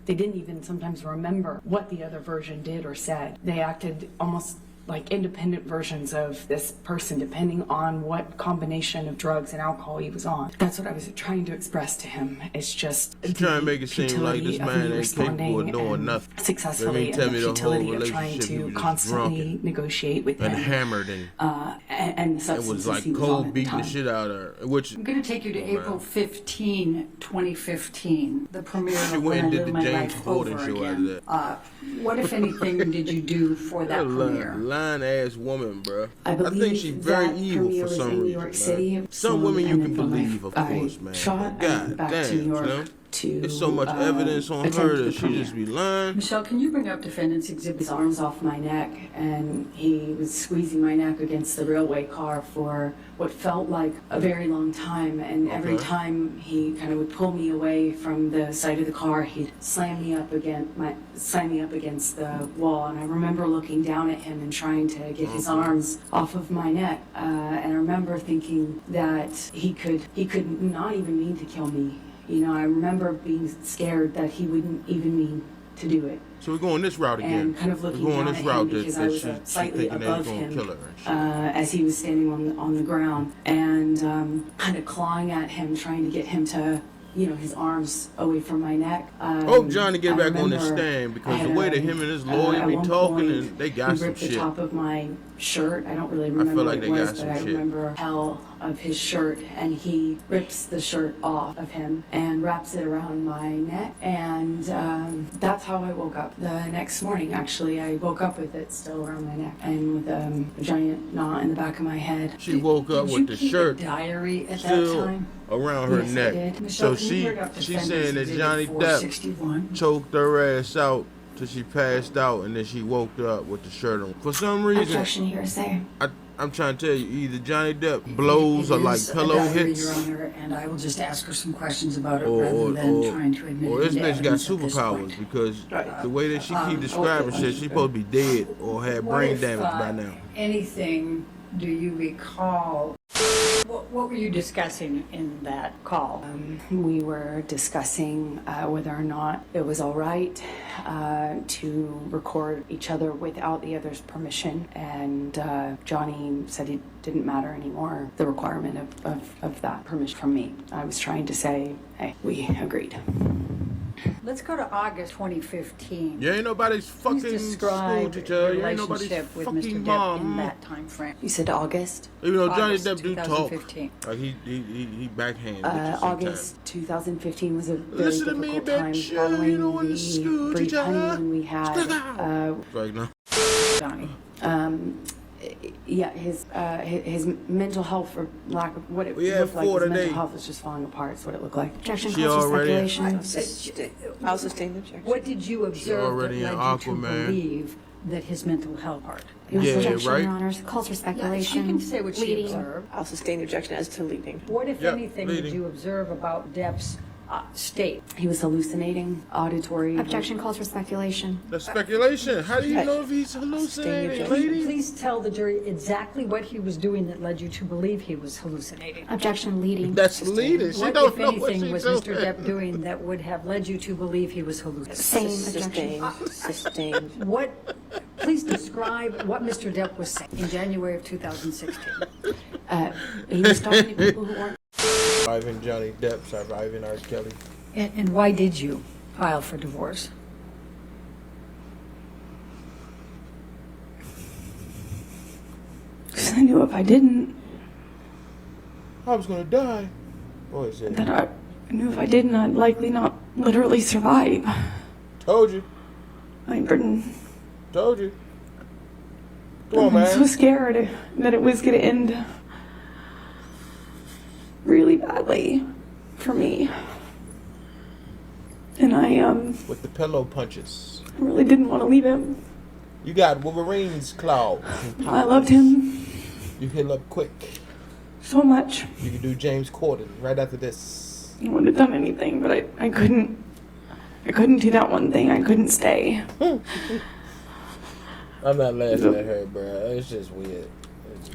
They didn't even sometimes remember what the other version did or said. They acted almost like independent versions of this person depending on what combination of drugs and alcohol he was on. That's what I was trying to express to him. It's just trying to make it seem like this man ain't capable of doing nothing. Successfully, and the futility of trying to constantly negotiate with him. And hammered and it was like cold beating the shit out of her. Which I'm going to take you to April 15, 2015, the premiere she of went and When I did Live the My James Life Corden Over show Again. out of What, if anything, did you do for that premiere? Lying ass woman, bro. I think she's very evil for some reason, man. Some women you can believe, of course, man. Shot God back to damn, New York Slim. to There's so much evidence on her that she just be lying. Michelle, can you bring up defendant's exhibit? His arms off my neck, and he was squeezing my neck against the railway car for what felt like a very long time. And every time he kind of would pull me away from the side of the car, he'd slam me up against the wall. And I remember looking down at him and trying to get his arms off of my neck. And I remember thinking that he could not even mean to kill me. You know, I remember being scared that he wouldn't even mean to do it. So we're going this route again. And kind of looking down at him because I was slightly above him as he was standing on the ground, and kind of clawing at him, trying to get him to, you know, his arms away from my neck. Hope Johnny get back on the stand, because the way that him and his lawyer be talking, and they got some shit. He ripped the top of my shirt. I don't really remember what it was, but I remember hell of his shirt, and he rips the shirt off of him and wraps it around my neck, and that's how I woke up the next morning. Actually, I woke up with it still around my neck and with a giant knot in the back of my head. She woke up with the shirt diary at still that time? around her neck. So she's saying that Johnny Depp choked her ass out till she passed out, and then she woke up with the shirt on. For some reason, Objection, hearsay. I'm trying to tell you, either Johnny Depp blows or like pillow hits, Your Honor, and I will just ask her some questions about it rather than trying to admit or this bitch got superpowers, point. because the way that she keep describing shit, she's supposed to be dead or have brain damage by now. Anything do you recall? What were you discussing in that call? We were discussing whether or not it was all right to record each other without the other's permission, and Johnny said it didn't matter anymore, the requirement of that permission from me. I was trying to say, hey, we agreed. Let's go to August 2015. You ain't nobody's fucking describe school your teacher. You ain't nobody's relationship with fucking Mr. Depp mom. in that time frame. You said August? Even though Johnny August Depp do talk, 2015. like he backhand. August 2015 was a very Listen to me, difficult time bitch. following You don't want to school the brief teacher. honeymoon we had. Right now. Johnny. Yeah, his mental health, for lack of what it We had looked like, 4 his mental today. health was just falling apart. Is what it looked like. Objection, She calls for already- speculation. I'll sustain the objection. What did you observe that already led in you to Aquaman. believe that his mental health part? Yeah, Objection, right. Your Honors. Calls for She speculation. can say what she leading. observed. I'll sustain the objection as to leading. What, if Yep, anything, leading. did you observe about Depp's state? He was hallucinating, auditory. Objection calls for speculation. That's speculation. How do you know if he's hallucinating, lady? Please tell the jury exactly what he was doing that led you to believe he was hallucinating. Objection leading. That's leading. She What, don't if know what anything, she's was doing. Mr. Depp doing that would have led you to believe he was hallucinating? Same objection. Sustained. Please describe what Mr. Depp was saying in January of 2016. He was talking to people who weren't. Surviving Johnny Depp, surviving R. Kelly. And why did you file for divorce? Because I knew if I didn't, I was gonna die. Boy, said. that I knew if I didn't, I'd likely not literally survive. Told you. I'd been. Told you. Come on, I'm so man. scared that it was gonna end really badly for me. And I With the pillow punches. really didn't want to leave him. You got Wolverine's claws. I loved him You heal up quick. so much. You can do James Corden right after this. I would have done anything, but I couldn't. I couldn't do that one thing. I couldn't stay. I'm not laughing at her, bro. It's just weird.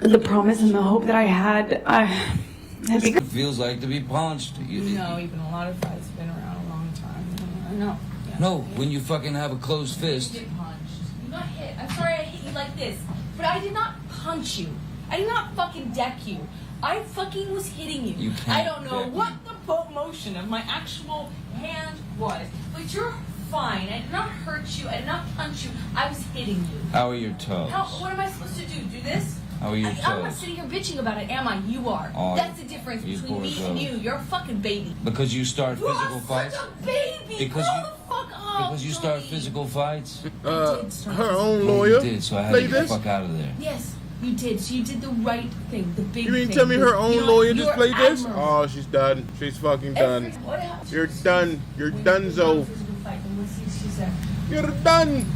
The promise and the hope that I had become. It feels like to be punched. No, even a lot of guys have been around a long time. I know. Yeah. No, when you fucking have a closed fist. You get punched. You got hit. I'm sorry I hit you like this, but I did not punch you. I did not fucking deck you. I fucking was hitting you. You can't I don't know deck what the motion of my actual hand was, but you're fine. I did not hurt you. I did not punch you. I was hitting you. How are your toes? What am I supposed to do? Do this? How are your I'm not toes? sitting here bitching about it, am I? You are. Oh, That's the difference you between poor me and toes. you. You're a fucking baby. Because you start You physical are fights? such a baby. Because Grow you- the fuck up. Because you start Johnny. physical fights? Her own Yeah, lawyer. you did, so I had to Play get the this. fuck out of there. Yes, you did. So you did the right thing, the big You mean thing. tell me her own lawyer just You're played this? admirable. Oh, she's done. She's fucking done. What happened? You're done. You're donezo. Let's see what she said. You're done.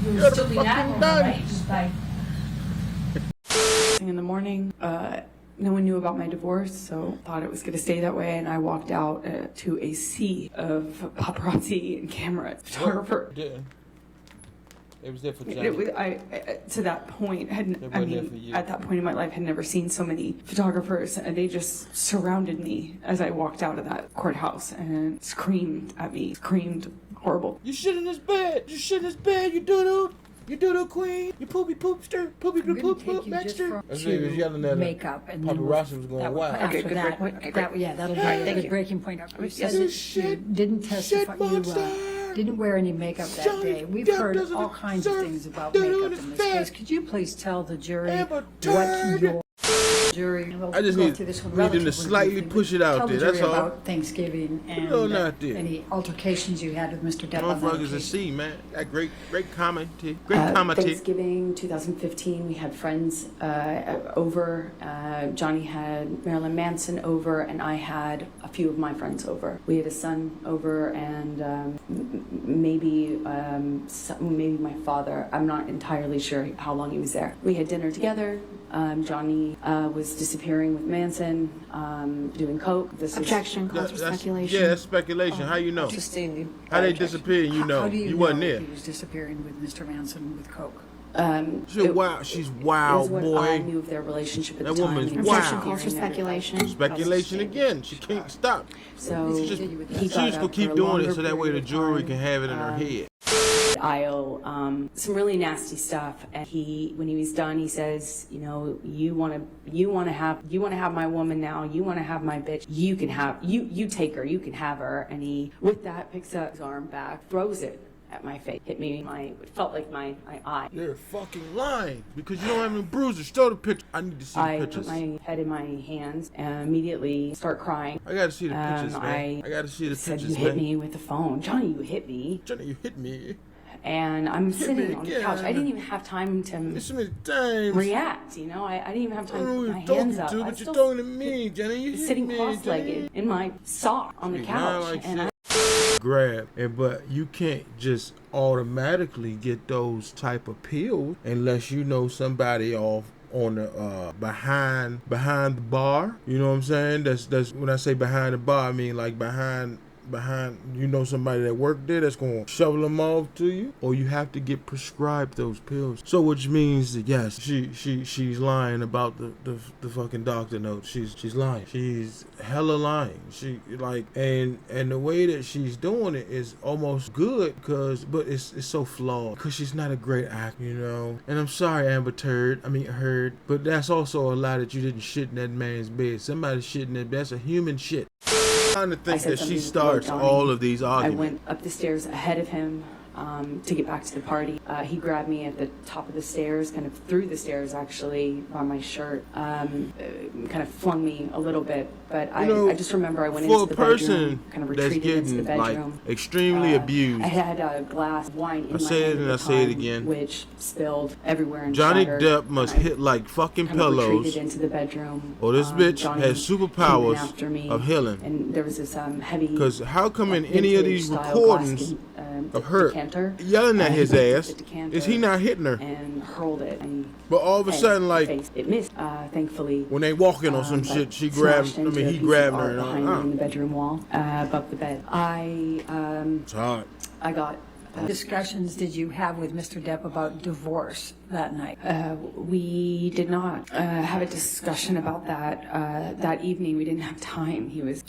You're You're still being fucking admirable, done. right? Just like, In the morning, no one knew about my divorce, so thought it was going to stay that way, and I walked out to a sea of paparazzi and camera photographer. Yeah. It was there for It was, to that point, at that point in my life, had never seen so many photographers, and they just surrounded me as I walked out of that courthouse and screamed at me, screamed horrible. You shit in this bed. You shit in this bed. You doo-doo. You do-do queen. You poopy poopster. Poopy I'm poop gonna poop take you just Baxter. from That's what he was yelling at her. makeup, and then Paparazzi was going wild. After Okay, good that, break point. Okay, great. that'll be Thank the you. breaking point. You said You that you shit- didn't testify. shit monster. Didn't wear any makeup that Johnny day. We've Depp heard doesn't all kinds of deserve things about to do makeup this in this bad. case. Could you please tell the jury Amateur. what your jury? We'll I just go need- through this one need them to relatively slightly briefly. push it out Tell there, the that's jury all. about Thanksgiving and it on out there. any altercations you had with Mr. Depp on that Motherfuckers occasion. to see, man. That great comedy. Great comedy. Thanksgiving 2015, we had friends over. Johnny had Marilyn Manson over, and I had a few of my friends over. We had a son over, and maybe my father. I'm not entirely sure how long he was there. We had dinner together. Johnny was disappearing with Manson, doing coke. Objection. Calls for speculation. Yeah, that's speculation. How you know? Sustained you. How they disappear and you know? How do you wasn't know there. he was disappearing with Mr. Manson with coke? She's wild. She's wild, is what I boy. knew of their relationship at That the time. woman's and it was Objection. Wow. Calls for speculation. Speculation again. She can't stop. So She just he she's got gonna up keep for a doing it longer so that way the period of jury time. can have it in her head. Aisle, some really nasty stuff. And when he was done, he says, you know, you want to have my woman now. You want to have my bitch. You can have, you take her. You can have her. And he, with that, picks up his arm back, throws it at my face, hit me in it felt like my eye. You're fucking lying because you don't have any bruises. Show the picture. I need to see the I pictures. put my head in my hands and immediately start crying. I gotta see the pictures, man. I gotta see the said, pictures, you hit man. me with the phone. Johnny, you hit me. Johnny, you hit me. And I'm sitting me on the couch. I again. didn't even have time to So many times. react, you know. I didn't even have I don't know time who to put my you're hands talking up. to, I but was you're still talking to me, Johnny. You hit sitting me, cross-legged in my sock on the Speak couch. like And shit. Grab, but you can't just automatically get those type of pills unless you know somebody off on the behind the bar. You know what I'm saying? That's when I say behind the bar, I mean like behind you know somebody that worked there that's gonna shovel them off to you, or you have to get prescribed those pills. So which means that yes, she's lying about the fucking doctor note. She's lying. She's hella lying. She like and the way that she's doing it is almost good but it's so flawed because she's not a great actor, you know. And I'm sorry, Amber Heard, but that's also a lie that you didn't shit in that man's bed. Somebody shit in that bed. That's a human shit. I'm trying to think that she starts all of these I arguments. went up the stairs ahead of him to get back to the party. He grabbed me at the top of the stairs, kind of through the stairs actually, by my shirt, kind of flung me a little bit. But I just remember I went into the bedroom, kind of retreated into the bedroom. Like extremely abused. I had a glass of wine in my say it hand and at I the say it time, again. which spilled everywhere and Johnny shattered. Depp must And I hit like fucking kind of pillows. retreated into the bedroom. Or this bitch Johnny has came in superpowers after me, of healing. and there was this heavy. Because how come in any of these vintage-style recordings glass of her decanter, yelling at he his picked up ass, the decanter is he not hitting her? and hurled it? And But all of a head, sudden, like face. It missed. Thankfully, when they walking on some but shit, she smashed grabbed. I into mean, a he piece of grabbed art her. behind me in the bedroom wall, above the bed. It's hard. I got What discussions did you have with Mr. Depp about divorce that night? We did not have a discussion about that that evening. We didn't have time. He was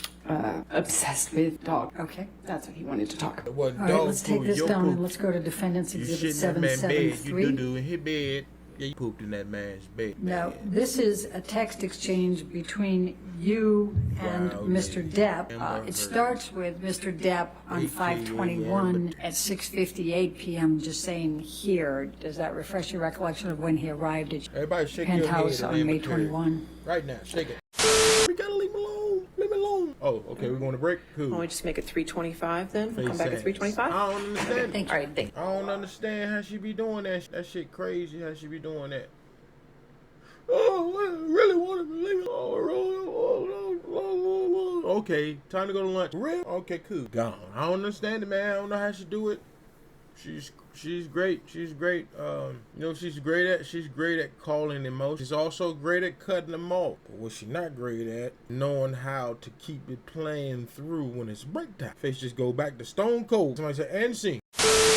obsessed with dog. Okay. That's what he wanted to talk about. It wasn't All right, dog let's take food, this your down and poop. let's go to Defendant's You Exhibit shit in that man's bed. You 773. do in his bed. Yeah, you pooped in that man's bed. Now, man. this is a text exchange between you and Wow, Mr. yeah. Depp. It starts with Mr. Depp on 8 5/21 at 6:58 p.m. just saying here. Does that refresh your recollection of when he arrived at Everybody shake your penthouse head on and May material. 21? Right now, shake it. We gotta leave him alone. Leave him alone. Oh, okay, we're going to break? Cool. Why don't we just make it 3:25 then? We'll come Face back at ass. 3:25? I don't understand. Thank you. All right, thank you. I don't understand how she be doing that. That shit crazy. How she be doing that? Oh, I really want to believe it. Okay, time to go to lunch. Real? Okay, cool. Gone. I don't understand it, man. I don't know how she do it. She's great. She's great. She's great at calling emotions. She's also great at cutting them off. But what she's not great at, knowing how to keep it playing through when it's break time. Face just go back to stone cold. Somebody say, and scene.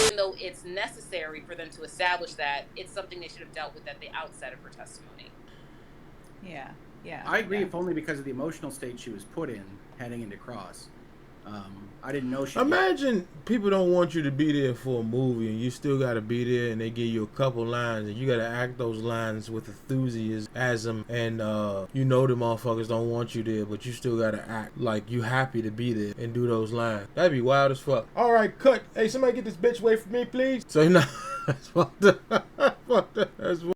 Even though it's necessary for them to establish that, it's something they should have dealt with at the outset of her testimony. Yeah, yeah. I agree, yeah. if only because of the emotional state she was put in heading into Cross. I didn't know she. Imagine people don't want you to be there for a movie and you still got to be there, and they give you a couple lines and you got to act those lines with enthusiasm, and the motherfuckers don't want you there, but you still got to act like you happy to be there and do those lines. That'd be wild as fuck. All right, cut. Hey, somebody get this bitch away from me, please. So that's fucked up. That's what.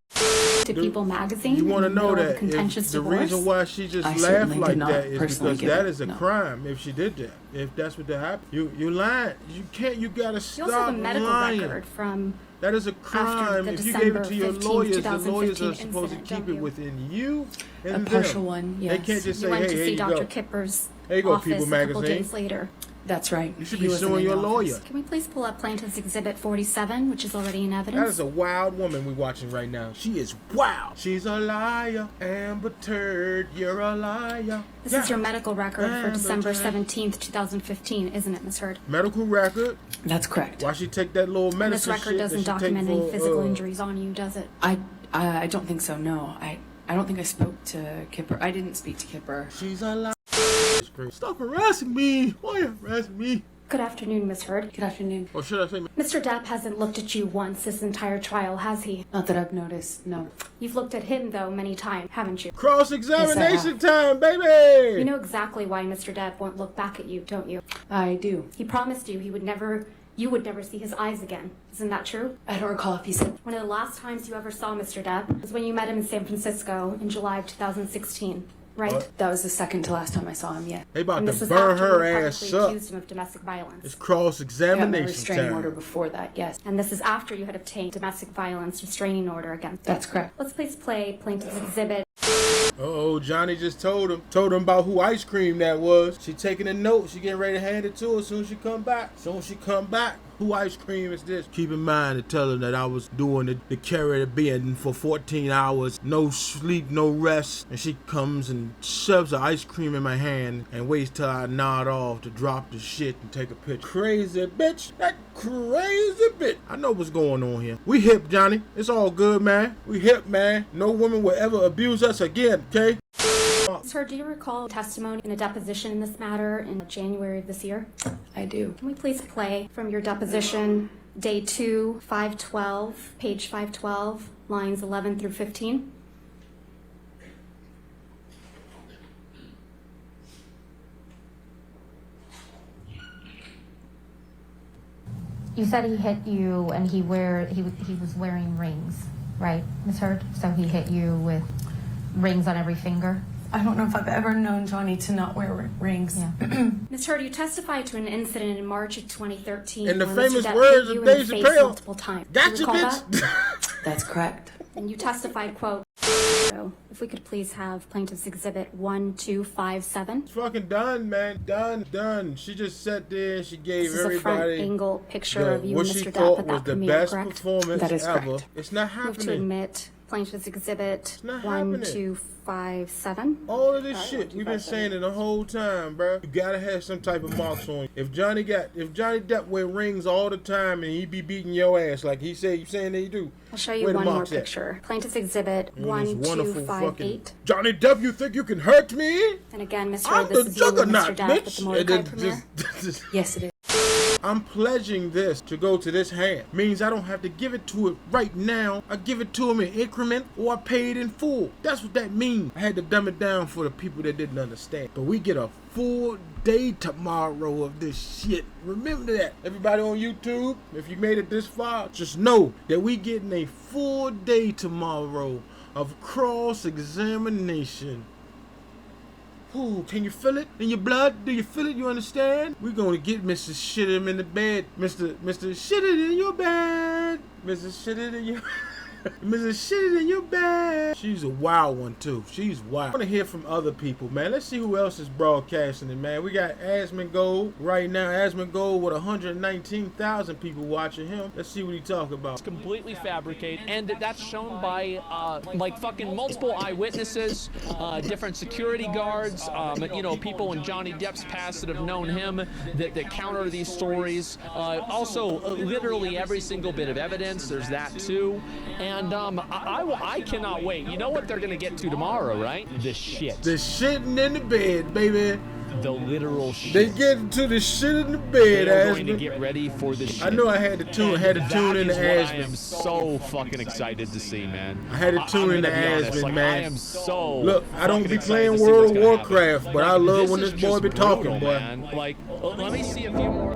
To People magazine. You want to in the know middle of a that contentious the divorce? reason why she just I laughed certainly like did not that is personally because give that it, is a no. crime if she did that. If that's what that happened, you lying. You can't. You gotta You stop also have a medical lying. record from That is a crime. the If you gave it December to your 15th, lawyers, the lawyers 2015 are supposed to incident, keep don't it you? within you and A them. partial one, They yes. can't just you say, went hey, to here see you Dr. go. Kipper's There you go, office People a couple magazine. days later. That's right. You should He be wasn't suing in your the office. lawyer. Can we please pull up Plaintiff's Exhibit 47, which is already in evidence? That is a wild woman we're watching right now. She is wild. She's a liar. Amber Turd, you're a liar. This is your Yeah. medical record for Amber December Turd. 17th, 2015, isn't it, Ms. Heard? Medical record. That's correct. Why she take that little medicine And this record shit doesn't that she document take any for, physical injuries on you, does it? I don't think so. No, I don't think I spoke to Kipper. I didn't speak to Kipper. She's a liar. Stop harassing me. Why you harassing me? Good afternoon, Ms. Heard. Good afternoon. Or should I say, Mr. Depp hasn't looked at you once this entire trial, has he? Not that I've noticed. No. You've looked at him, though, many times, haven't you? cross-examination time, baby? You know exactly why Mr. Depp won't look back at you, don't you? I do. He promised you you would never see his eyes again. Isn't that true? I don't recall if he said. One of the last times you ever saw Mr. Depp was when you met him in San Francisco in July of 2016, right? What? That was the second to last time I saw him. Yeah. They about And this to was burn after her you ass publicly up. accused him of domestic violence. It's I got my cross-examination restraining order time. before that. Yes. And this is after you had obtained domestic violence restraining order against him. That's correct. Let's please play Plaintiff's Exhibit. Oh, Johnny just told him about who ice cream that was. She taking a note. She getting ready to hand it to her as soon as she come back. Who ice cream is this? Keep in mind to tell her that I was doing the Caribbean for 14 hours, no sleep, no rest. And she comes and shoves the ice cream in my hand and waits till I nod off to drop the shit and take a picture. Crazy bitch. That crazy bitch. I know what's going on here. We hip, Johnny. It's all good, man. We hip, man. No woman will ever abuse us again, okay? Sir, do you recall testimony in a deposition in this matter in January of this year? I do. Can we please play from your deposition, day 2, 512, page 512, lines 11 through 15? You said he hit you and he was wearing rings, right, Ms. Heard? So he hit you with rings on every finger? I don't know if I've ever known Johnny to not wear rings. Yeah. Ms. Heard, you testified to an incident in March of 2013. In the where famous Mr. Depp words hit you of in Dave the face Chappelle, multiple times. Do you gotcha, recall that? bitch. That's correct. And you testified, quote, so if we could please have Plaintiff's Exhibit 1257. It's fucking done, man. Done. She just sat there and she gave This is a front everybody angle picture of you what and she Mr. Depp thought at was that the premiere, best correct? performance That is ever. correct. It's not You have to happening. admit Plaintiff's Exhibit not happening. 1257. All of this shit we've been saying it the whole time, bro. You gotta have some type of marks on you. If Johnny Depp wear rings all the time and he be beating your ass like he said, you saying that he do. I'll show you one more picture. Plaintiff's Exhibit 1258. Johnny Depp, you think you can hurt me? And again, Mr. I'm Red, this the is you and juggernaut, Mr. Depp at the bitch. Mordecai premiere. Yes, it is. I'm pledging this to go to this hand. Means I don't have to give it to it right now. I give it to him in increment or I pay it in full. That's what that means. I had to dumb it down for the people that didn't understand. But we get a full day tomorrow of this shit. Remember that. Everybody on YouTube, if you made it this far, just know that we getting a full day tomorrow of cross-examination. Ooh, can you feel it in your blood? Do you feel it? You understand? We're gonna get Mr. Shit him in the bed. Mr. Shit it in your bed. Mr. Shit it in your Mr. Shit it in your bed. She's a wild one too. She's wild. I wanna hear from other people, man. Let's see who else is broadcasting it, man. We got Asmongold right now. Asmongold with 119,000 people watching him. Let's see what he talk about. It's completely fabricated, and that's shown by like fucking multiple eyewitnesses, different security guards, you know, people in Johnny Depp's past that have known him that counter these stories. Also, literally every single bit of evidence. There's that too. And I cannot wait. You know what they're gonna get to tomorrow, right? The shit. The shitting in the bed, baby. The literal shit. They get to the shit in the bed. They're going to get ready for the shit. I know I had to tune in the I am so fucking excited to see, man. I had to tune in the Asmon, man. I am so. Look, I don't be playing World of Warcraft, but I love when this boy be talking, boy. Like, let me see a few more.